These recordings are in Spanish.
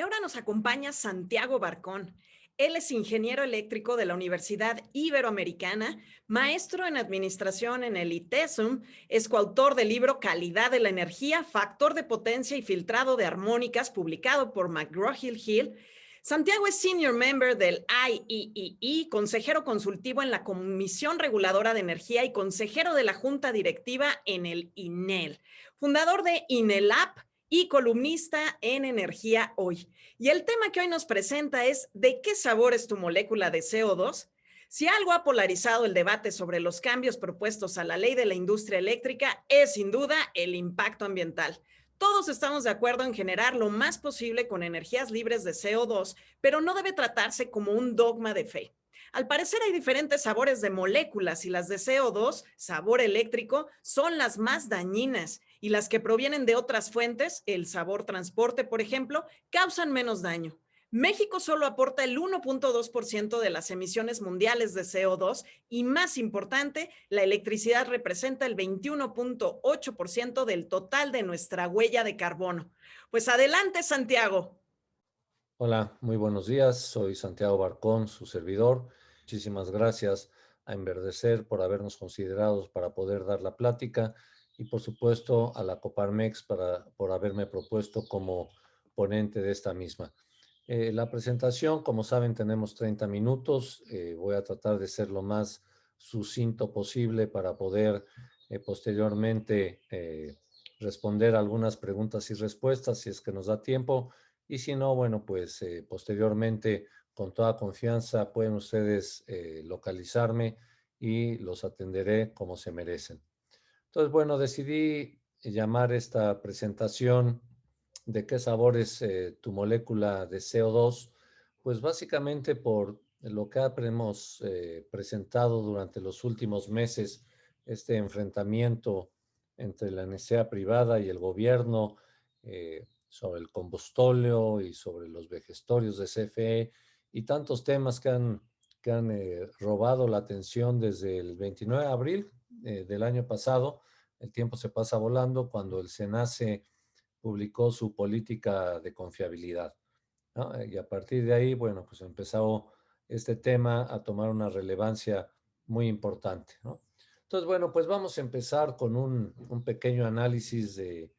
ahora nos acompaña Santiago Barcón. Él es ingeniero eléctrico de la Universidad Iberoamericana, maestro en administración en el ITESUM, es coautor del libro Calidad de la Energía, Factor de Potencia y Filtrado de Armónicas, publicado por McGraw-Hill. Santiago es senior member del IEEE, consejero consultivo en la Comisión Reguladora de Energía y consejero de la Junta Directiva en el INEL, fundador de INELAP y columnista en Energía Hoy. Y el tema que hoy nos presenta es ¿de qué sabor es tu molécula de CO2? Si algo ha polarizado el debate sobre los cambios propuestos a la ley de la industria eléctrica es sin duda el impacto ambiental. Todos estamos de acuerdo en generar lo más posible con energías libres de CO2, pero no debe tratarse como un dogma de fe. Al parecer hay diferentes sabores de moléculas y las de CO2, sabor eléctrico, son las más dañinas y las que provienen de otras fuentes, el sabor transporte, por ejemplo, causan menos daño. México solo aporta el 1.2% de las emisiones mundiales de CO2 y, más importante, la electricidad representa el 21.8% del total de nuestra huella de carbono. Pues adelante, Santiago. Hola, muy buenos días. Soy Santiago Barcón, su servidor. Muchísimas gracias a Enverdecer por habernos considerado para poder dar la plática y, por supuesto, a la Coparmex por haberme propuesto como ponente de esta misma. La presentación, como saben, tenemos 30 minutos. Voy a tratar de ser lo más sucinto posible para poder posteriormente responder algunas preguntas y respuestas si es que nos da tiempo. Y si no, bueno, pues posteriormente, con toda confianza, pueden ustedes localizarme y los atenderé como se merecen. Entonces, bueno, decidí llamar esta presentación ¿de qué sabor es tu molécula de CO2? Pues básicamente por lo que hemos presentado durante los últimos meses, este enfrentamiento entre la necesidad privada y el gobierno sobre el combustóleo y sobre los vejestorios de CFE y tantos temas que han robado la atención desde el 29 de abril del año pasado. El tiempo se pasa volando cuando el SENACE publicó su política de confiabilidad, ¿no? Y a partir de ahí, bueno, pues empezó este tema a tomar una relevancia muy importante, ¿no? Entonces, bueno, pues vamos a empezar con un pequeño análisis de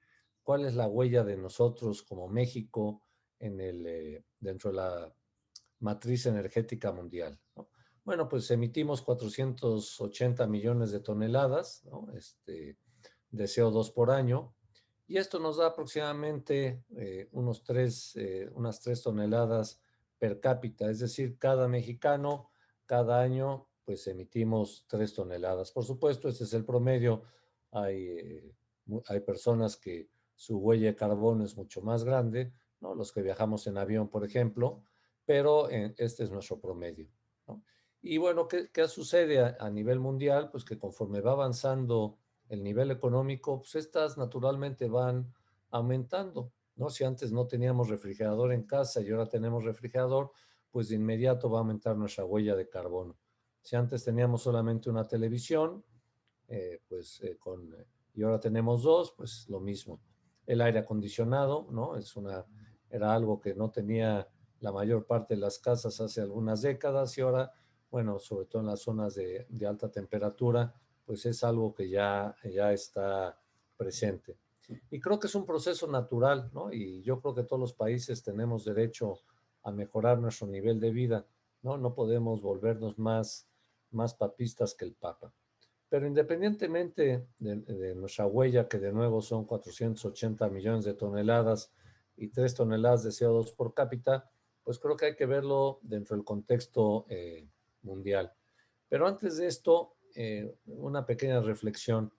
cuál es la huella de nosotros como México dentro de la matriz energética mundial, ¿no? Bueno, pues emitimos 480 millones de toneladas, ¿no? De CO2 por año, y esto nos da aproximadamente unas 3 toneladas per cápita, es decir, cada mexicano, cada año, pues emitimos 3 toneladas. Por supuesto, este es el promedio. Hay personas que su huella de carbono es mucho más grande, ¿no? Los que viajamos en avión, por ejemplo, pero este es nuestro promedio, ¿no? Y bueno, ¿qué sucede a nivel mundial? Pues que conforme va avanzando el nivel económico, pues estas naturalmente van aumentando, ¿no? Si antes no teníamos refrigerador en casa y ahora tenemos refrigerador, pues de inmediato va a aumentar nuestra huella de carbono. Si antes teníamos solamente una televisión, y ahora tenemos dos, pues lo mismo. El aire acondicionado, ¿no? Era algo que no tenía la mayor parte de las casas hace algunas décadas y ahora, bueno, sobre todo en las zonas de alta temperatura, pues es algo que ya está presente. Y creo que es un proceso natural, ¿no? Y yo creo que todos los países tenemos derecho a mejorar nuestro nivel de vida, ¿no? No podemos volvernos más papistas que el Papa. Pero independientemente de nuestra huella, que de nuevo son 480 millones de toneladas y 3 toneladas de CO2 por cápita, pues creo que hay que verlo dentro del contexto mundial. Pero antes de esto, una pequeña reflexión,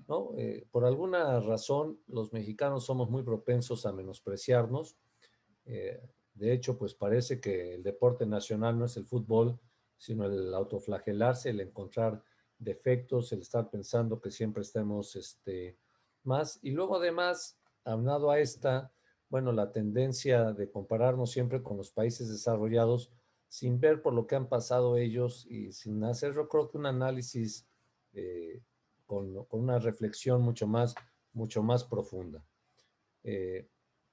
¿no? Por alguna razón, los mexicanos somos muy propensos a menospreciarnos. Eh, de hecho, pues parece que el deporte nacional no es el fútbol, sino el autoflagelarse, el encontrar defectos, el estar pensando que siempre estemos más. Y luego además, aunado a esta, bueno, la tendencia de compararnos siempre con los países desarrollados sin ver por lo que han pasado ellos y sin hacer, yo creo que un análisis con una reflexión mucho más profunda.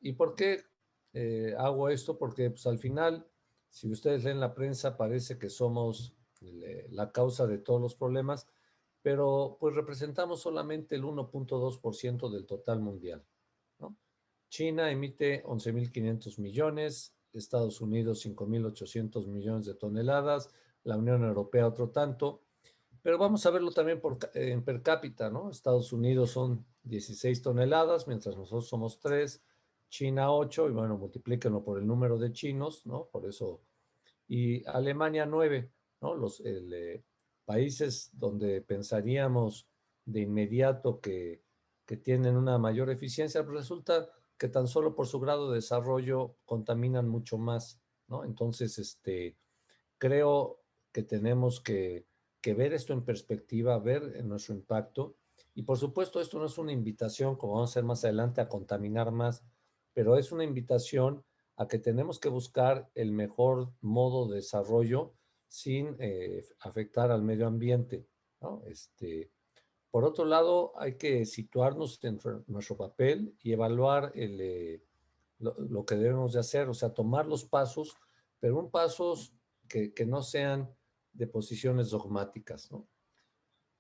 ¿Y por qué hago esto porque pues, al final, si ustedes leen la prensa, parece que somos la causa de todos los problemas, pero pues representamos solamente el 1.2% del total mundial, ¿no? China emite 11.500 millones, Estados Unidos 5.800 millones de toneladas, la Unión Europea otro tanto, pero vamos a verlo también en per cápita, ¿no? Estados Unidos son 16 toneladas, mientras nosotros somos 3, China 8, y bueno, multiplíquenlo por el número de chinos, ¿no? Por eso, y Alemania 9, ¿no? Países donde pensaríamos de inmediato que tienen una mayor eficiencia, pues resulta que tan solo por su grado de desarrollo contaminan mucho más, ¿no? Entonces, creo que tenemos que ver esto en perspectiva, ver nuestro impacto. Y por supuesto, esto no es una invitación, como vamos a hacer más adelante, a contaminar más, pero es una invitación a que tenemos que buscar el mejor modo de desarrollo sin afectar al medio ambiente, ¿no? Por otro lado, hay que situarnos en nuestro papel y evaluar lo que debemos de hacer, o sea, tomar los pasos, pero un pasos que no sean de posiciones dogmáticas, ¿no?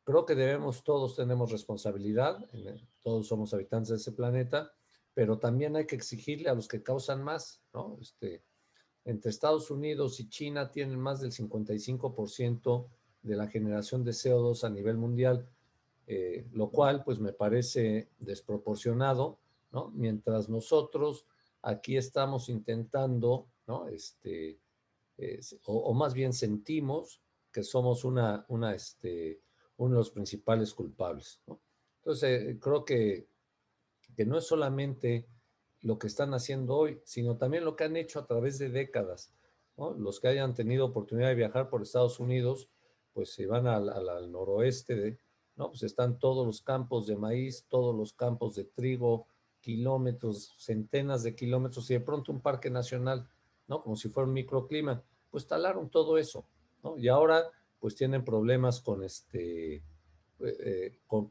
Creo que todos tenemos responsabilidad, todos somos habitantes de ese planeta, pero también hay que exigirle a los que causan más, ¿no? Entre Estados Unidos y China tienen más del 55% de la generación de CO2 a nivel mundial, lo cual pues me parece desproporcionado, ¿no? Mientras nosotros aquí estamos intentando, ¿no? O más bien sentimos que somos uno de los principales culpables, ¿no? Entonces, creo que no es solamente lo que están haciendo hoy, sino también lo que han hecho a través de décadas, ¿no? Los que hayan tenido oportunidad de viajar por Estados Unidos, pues se van al noroeste, ¿no? Pues están todos los campos de maíz, todos los campos de trigo, kilómetros, centenas de kilómetros, y de pronto un parque nacional, ¿no? Como si fuera un microclima. Pues talaron todo eso, ¿no? Y ahora, pues tienen problemas con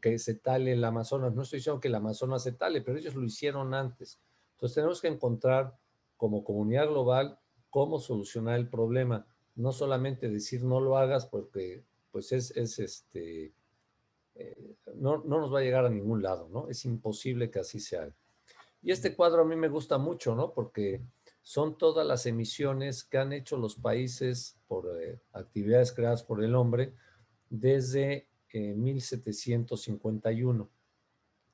que se tale el Amazonas. No estoy diciendo que el Amazonas se tale, pero ellos lo hicieron antes. Entonces tenemos que encontrar como comunidad global cómo solucionar el problema. No solamente decir no lo hagas porque pues no nos va a llegar a ningún lado, ¿no? Es imposible que así se haga. Y este cuadro a mí me gusta mucho, ¿no? Porque son todas las emisiones que han hecho los países por actividades creadas por el hombre desde 1751,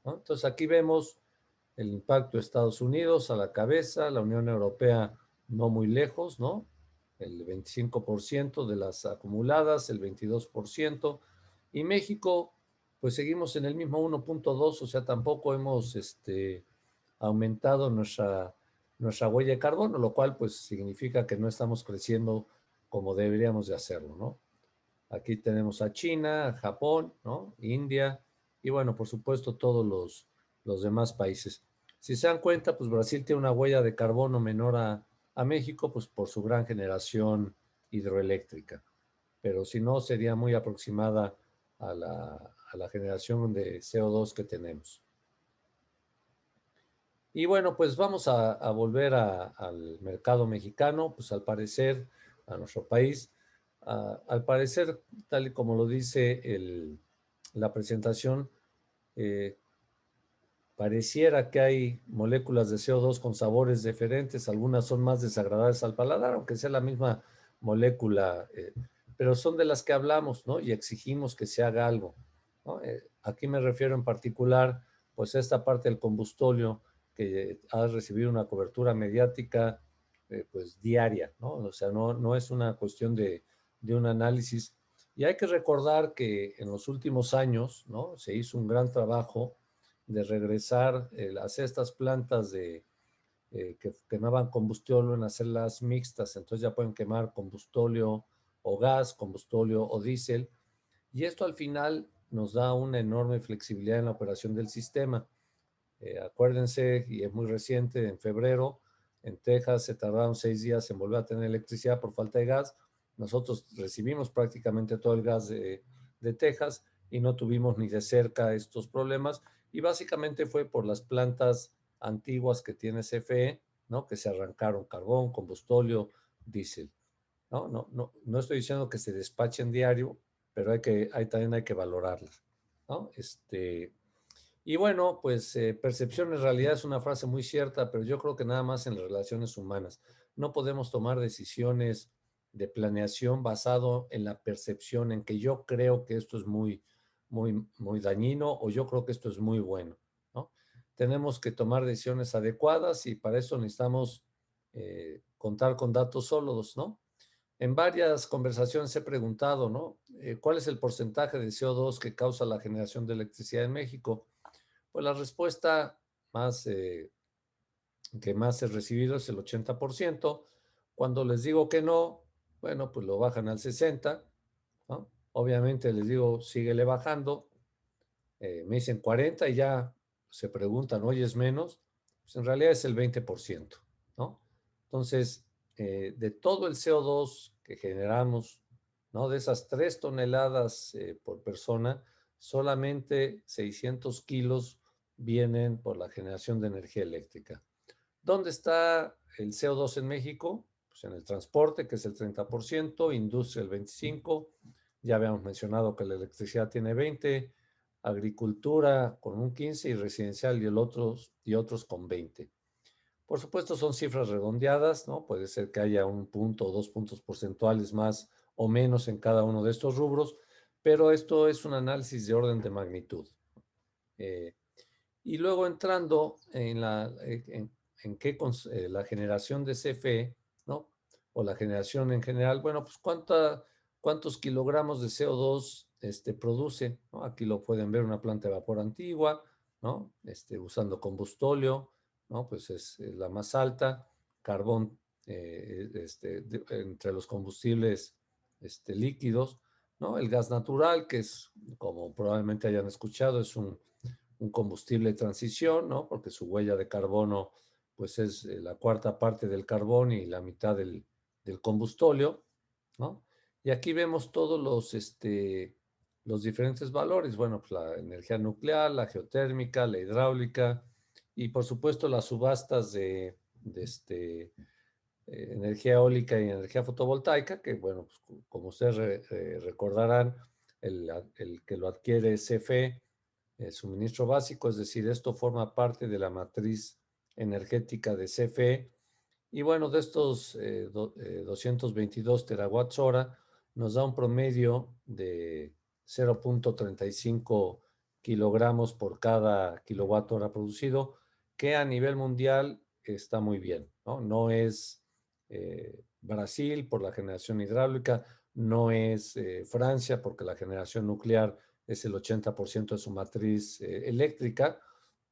¿no? Entonces aquí vemos el impacto de Estados Unidos a la cabeza, la Unión Europea no muy lejos, ¿no? El 25% de las acumuladas, el 22%, y México, pues seguimos en el mismo 1.2, o sea, tampoco hemos aumentado nuestra huella de carbono, lo cual pues significa que no estamos creciendo como deberíamos de hacerlo, ¿no? Aquí tenemos a China, Japón, ¿no? India y bueno, por supuesto todos los demás países. Si se dan cuenta, pues Brasil tiene una huella de carbono menor a México, pues por su gran generación hidroeléctrica, pero si no, sería muy aproximada a la generación de CO2 que tenemos. Y bueno, pues vamos a volver al mercado mexicano, pues al parecer, a nuestro país, al parecer, tal y como lo dice la presentación, eh, pareciera que hay moléculas de CO2 con sabores diferentes, algunas son más desagradables al paladar, aunque sea la misma molécula, pero son de las que hablamos, ¿no? Y exigimos que se haga algo, ¿no? Aquí me refiero en particular, pues a esta parte del combustóleo que ha recibido una cobertura mediática, pues diaria, ¿no? O sea, no es una cuestión de un análisis. Y hay que recordar que en los últimos años, ¿no? Se hizo un gran trabajo de regresar hacer estas plantas que quemaban combustóleo en hacerlas mixtas, entonces ya pueden quemar combustóleo o gas, combustóleo o diésel, y esto al final nos da una enorme flexibilidad en la operación del sistema. Acuérdense, y es muy reciente, en febrero en Texas se tardaron 6 días en volver a tener electricidad por falta de gas. Nosotros recibimos prácticamente todo el gas de Texas y no tuvimos ni de cerca estos problemas. Y básicamente fue por las plantas antiguas que tiene CFE, ¿no? Que se arrancaron carbón, combustóleo, diésel. No estoy diciendo que se despachen diario, pero también hay que valorarlas, ¿no? Y bueno, pues percepción en realidad es una frase muy cierta, pero yo creo que nada más en las relaciones humanas. No podemos tomar decisiones de planeación basado en la percepción, en que yo creo que esto es muy dañino o yo creo que esto es muy bueno, ¿no? Tenemos que tomar decisiones adecuadas y para eso necesitamos contar con datos sólidos, ¿no? En varias conversaciones he preguntado, ¿no? ¿Cuál es el porcentaje de CO2 que causa la generación de electricidad en México? Pues la respuesta más, que más he recibido es el 80%. Cuando les digo que no, bueno, pues lo bajan al 60%, ¿no? Obviamente les digo, síguele bajando. Me dicen 40 y ya se preguntan, oye, ¿es menos? Pues en realidad es el 20%, ¿no? Entonces, de todo el CO2 que generamos, ¿no? De esas 3 toneladas por persona, solamente 600 kilos vienen por la generación de energía eléctrica. ¿Dónde está el CO2 en México? Pues en el transporte, que es el 30%, industria el 25%, ya habíamos mencionado que la electricidad tiene 20%, agricultura con un 15% y residencial y otros con 20%. Por supuesto, son cifras redondeadas, ¿no? Puede ser que haya un punto o 2 puntos porcentuales más o menos en cada uno de estos rubros, pero esto es un análisis de orden de magnitud. Eh, y luego entrando en qué la generación de CFE, ¿no? O la generación en general, bueno, pues cuántos kilogramos de CO2 produce, ¿no? Aquí lo pueden ver, una planta de vapor antigua, ¿no? Usando combustóleo, ¿no? Pues es la más alta, carbón entre los combustibles líquidos, ¿no? El gas natural, que es, como probablemente hayan escuchado, es un combustible de transición, ¿no? Porque su huella de carbono, pues es la cuarta parte del carbón y la mitad del combustóleo, ¿no? Y aquí vemos todos los diferentes valores, bueno, pues la energía nuclear, la geotérmica, la hidráulica y por supuesto las subastas de energía eólica y energía fotovoltaica, que bueno, pues, como ustedes recordarán, el que lo adquiere es CFE, el suministro básico, es decir, esto forma parte de la matriz energética de CFE. Y bueno, de estos 222 terawatts hora, nos da un promedio de 0.35 kilogramos por cada kilowatt hora producido, que a nivel mundial está muy bien, ¿no? No es Brasil por la generación hidráulica, no es Francia porque la generación nuclear es el 80% de su matriz eléctrica,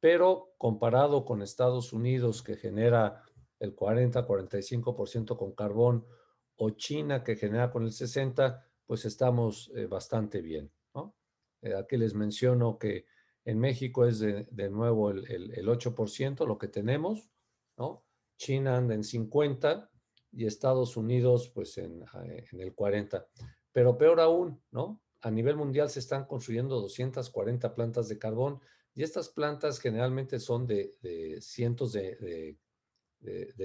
pero comparado con Estados Unidos, que genera el 40-45% con carbón, o China, que genera con el 60%, pues estamos bastante bien, ¿no? Aquí les menciono que en México es de nuevo el 8% lo que tenemos, ¿no? China anda en 50% y Estados Unidos pues en el 40%. Pero peor aún, ¿no? A nivel mundial se están construyendo 240 plantas de carbón y estas plantas generalmente son de cientos de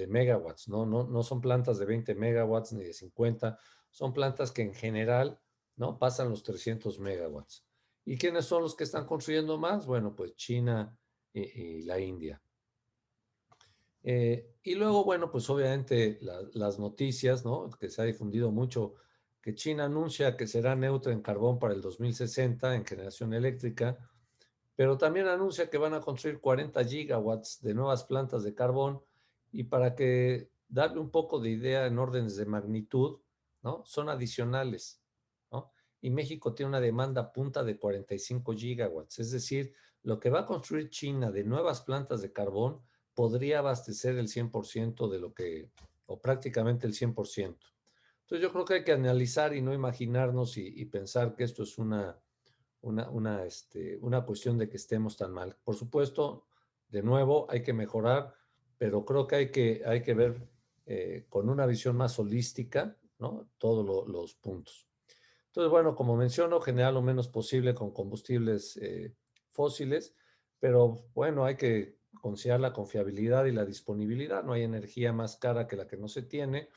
megawatts, ¿no? No son plantas de 20 megawatts ni de 50, son plantas que en general, ¿no? Pasan los 300 megawatts. ¿Y quiénes son los que están construyendo más? Bueno, pues China y la India. Y luego, bueno, pues obviamente las noticias, ¿no? Que se ha difundido mucho, que China anuncia que será neutra en carbón para el 2060 en generación eléctrica, pero también anuncia que van a construir 40 gigawatts de nuevas plantas de carbón y para que darle un poco de idea en órdenes de magnitud, ¿no? Son adicionales, ¿no? Y México tiene una demanda punta de 45 gigawatts, es decir, lo que va a construir China de nuevas plantas de carbón podría abastecer el 100% de lo que, o prácticamente el 100%. Entonces yo creo que hay que analizar y no imaginarnos y pensar que esto es una cuestión de que estemos tan mal. Por supuesto, de nuevo, hay que mejorar, pero creo que hay que ver con una visión más holística, ¿no? Todos los puntos. Entonces, bueno, como menciono, generar lo menos posible con combustibles fósiles, pero bueno, hay que considerar la confiabilidad y la disponibilidad. No hay energía más cara que la que no se tiene.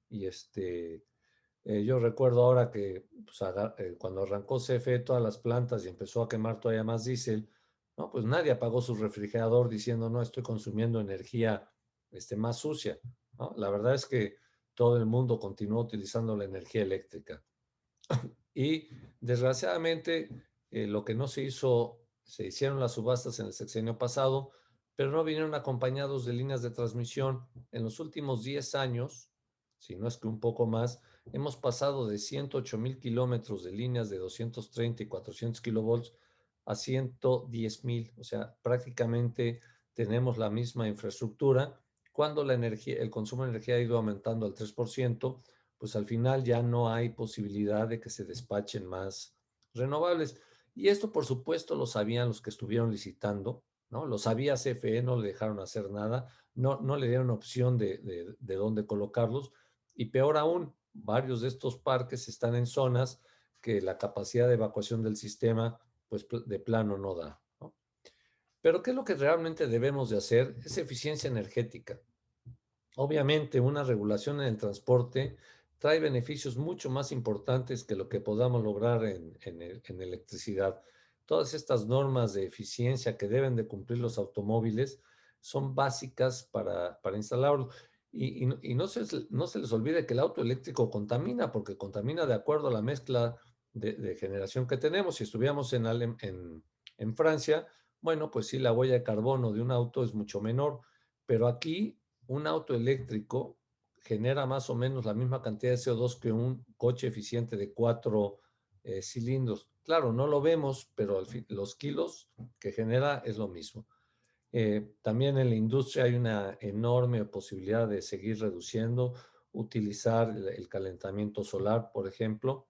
Y yo recuerdo ahora que pues, cuando arrancó CFE todas las plantas y empezó a quemar todavía más diésel, ¿no? Pues nadie apagó su refrigerador diciendo, no, estoy consumiendo energía más sucia, ¿no? La verdad es que todo el mundo continuó utilizando la energía eléctrica. Y desgraciadamente lo que no se hizo, se hicieron las subastas en el sexenio pasado, pero no vinieron acompañados de líneas de transmisión. En los últimos 10 años, si no es que un poco más, hemos pasado de 108,000 kilómetros de líneas de 230 y 400 kilovolts a 110,000. O sea, prácticamente tenemos la misma infraestructura. Cuando la energía, el consumo de energía ha ido aumentando al 3%, pues al final ya no hay posibilidad de que se despachen más renovables. Y esto, por supuesto, lo sabían los que estuvieron licitando, ¿no? Lo sabía CFE, no le dejaron hacer nada, no le dieron opción de dónde colocarlos. Y peor aún, varios de estos parques están en zonas que la capacidad de evacuación del sistema, pues de plano no da, ¿no? Pero ¿qué es lo que realmente debemos de hacer? Es eficiencia energética. Obviamente, una regulación en el transporte trae beneficios mucho más importantes que lo que podamos lograr en electricidad. Todas estas normas de eficiencia que deben de cumplir los automóviles son básicas para instalarlo. Y no se les olvide que el auto eléctrico contamina, porque contamina de acuerdo a la mezcla de generación que tenemos. Si estuviéramos en Francia, bueno, pues sí, la huella de carbono de un auto es mucho menor, pero aquí un auto eléctrico genera más o menos la misma cantidad de CO2 que un coche eficiente de 4 cilindros. Claro, no lo vemos, pero los kilos que genera es lo mismo. También en la industria hay una enorme posibilidad de seguir reduciendo, utilizar el calentamiento solar, por ejemplo,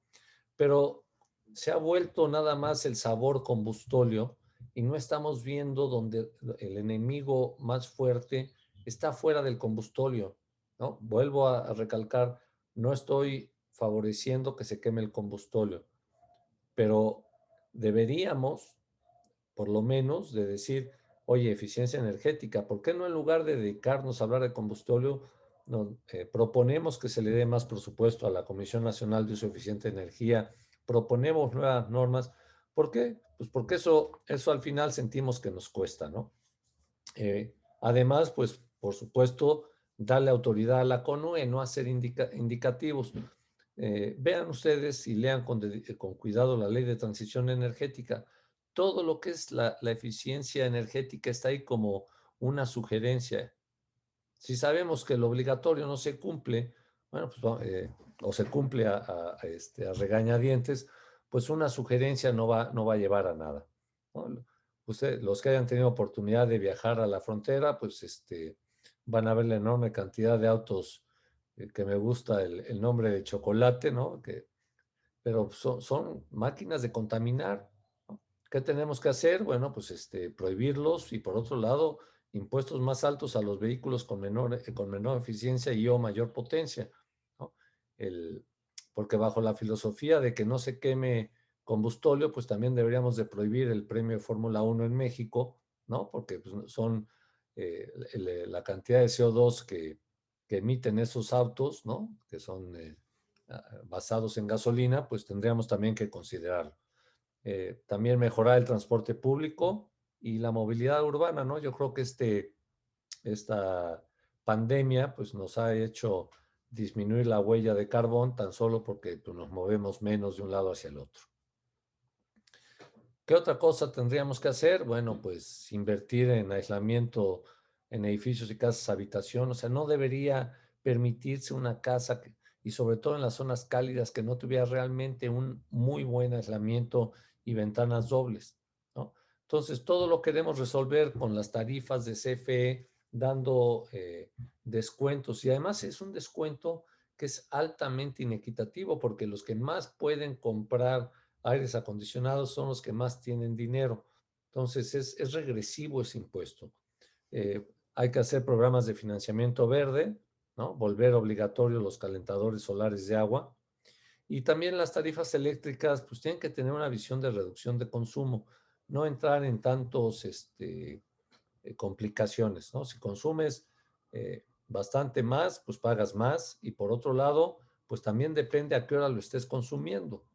pero se ha vuelto nada más el sabor combustóleo y no estamos viendo donde el enemigo más fuerte está fuera del combustóleo, ¿no? Vuelvo a recalcar, no estoy favoreciendo que se queme el combustóleo, pero deberíamos, por lo menos, de decir, oye, eficiencia energética, ¿por qué no en lugar de dedicarnos a hablar de combustóleo, proponemos que se le dé más presupuesto a la Comisión Nacional de Uso Eficiente de Energía, proponemos nuevas normas? ¿Por qué? Pues porque eso al final sentimos que nos cuesta, ¿no? Además, pues, por supuesto, darle autoridad a la CONUE, no hacer indicativos. Vean ustedes y lean con cuidado la ley de transición energética. Todo lo que es la eficiencia energética está ahí como una sugerencia. Si sabemos que lo obligatorio no se cumple, bueno, pues, o se cumple a regañadientes, pues una sugerencia no va a llevar a nada, ¿no? Los que hayan tenido oportunidad de viajar a la frontera, pues van a ver la enorme cantidad de autos, que me gusta el nombre de chocolate, ¿no? Pero son máquinas de contaminar, ¿no? ¿Qué tenemos que hacer? Bueno, pues prohibirlos, y por otro lado, impuestos más altos a los vehículos con menor eficiencia y o mayor potencia, ¿no? El, Porque bajo la filosofía de que no se queme combustóleo, pues también deberíamos de prohibir el premio de Fórmula 1 en México, ¿no? Porque pues, son la cantidad de CO2 que emiten esos autos, ¿no? Que son basados en gasolina, pues tendríamos también que considerarlo. También mejorar el transporte público y la movilidad urbana, ¿no? Yo creo que esta pandemia pues nos ha hecho disminuir la huella de carbón tan solo porque pues, nos movemos menos de un lado hacia el otro. ¿Qué otra cosa tendríamos que hacer? Bueno, pues invertir en aislamiento en edificios y casas habitación. O sea, no debería permitirse una casa y sobre todo en las zonas cálidas, que no tuviera realmente un muy buen aislamiento y ventanas dobles, ¿no? Entonces, todo lo queremos resolver con las tarifas de CFE, dando descuentos. Y además es un descuento que es altamente inequitativo, porque los que más pueden comprar aires acondicionados son los que más tienen dinero. Entonces es regresivo ese impuesto. Hay que hacer programas de financiamiento verde, ¿no? Volver obligatorios los calentadores solares de agua. Y también las tarifas eléctricas, pues tienen que tener una visión de reducción de consumo, no entrar en tantos complicaciones, ¿no? Si consumes bastante más, pues pagas más y por otro lado, pues también depende a qué hora lo estés consumiendo.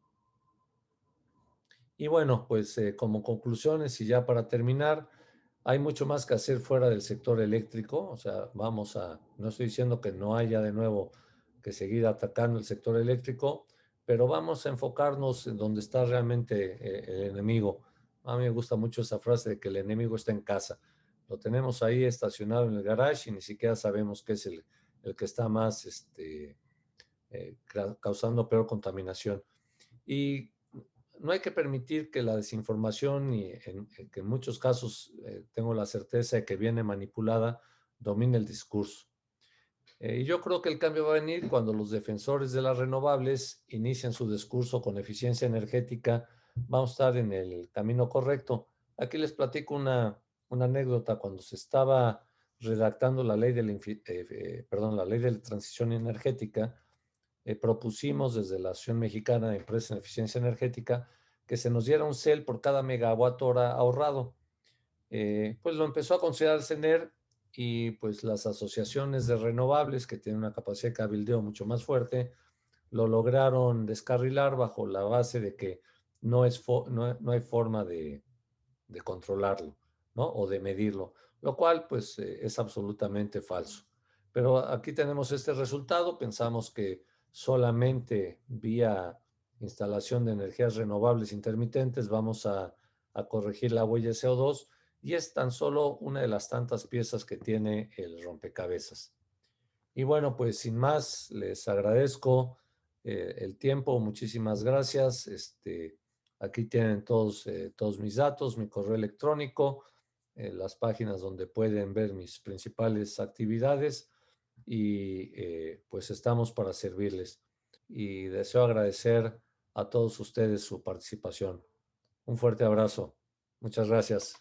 Y bueno, pues como conclusiones y ya para terminar, hay mucho más que hacer fuera del sector eléctrico, o sea, no estoy diciendo que no haya de nuevo que seguir atacando el sector eléctrico, pero vamos a enfocarnos en donde está realmente el enemigo. A mí me gusta mucho esa frase de que el enemigo está en casa. Lo tenemos ahí estacionado en el garage y ni siquiera sabemos qué es el que está más causando peor contaminación. Y no hay que permitir que la desinformación y que en muchos casos tengo la certeza de que viene manipulada, domine el discurso. Y yo creo que el cambio va a venir cuando los defensores de las renovables inician su discurso con eficiencia energética. Vamos a estar en el camino correcto. Aquí les platico una anécdota. Cuando se estaba redactando la ley de la transición energética, propusimos desde la Asociación Mexicana de Empresas en Eficiencia Energética que se nos diera un CEL por cada megawatt hora ahorrado. Pues lo empezó a considerar el CENER y pues las asociaciones de renovables que tienen una capacidad de cabildeo mucho más fuerte lo lograron descarrilar bajo la base de que no hay forma de controlarlo, ¿no? O de medirlo, lo cual pues es absolutamente falso. Pero aquí tenemos este resultado, pensamos que solamente vía instalación de energías renovables intermitentes vamos a corregir la huella de CO2 y es tan solo una de las tantas piezas que tiene el rompecabezas. Y bueno, pues sin más, les agradezco el tiempo, muchísimas gracias. Aquí tienen todos mis datos, mi correo electrónico, las páginas donde pueden ver mis principales actividades y pues estamos para servirles. Y deseo agradecer a todos ustedes su participación. Un fuerte abrazo. Muchas gracias.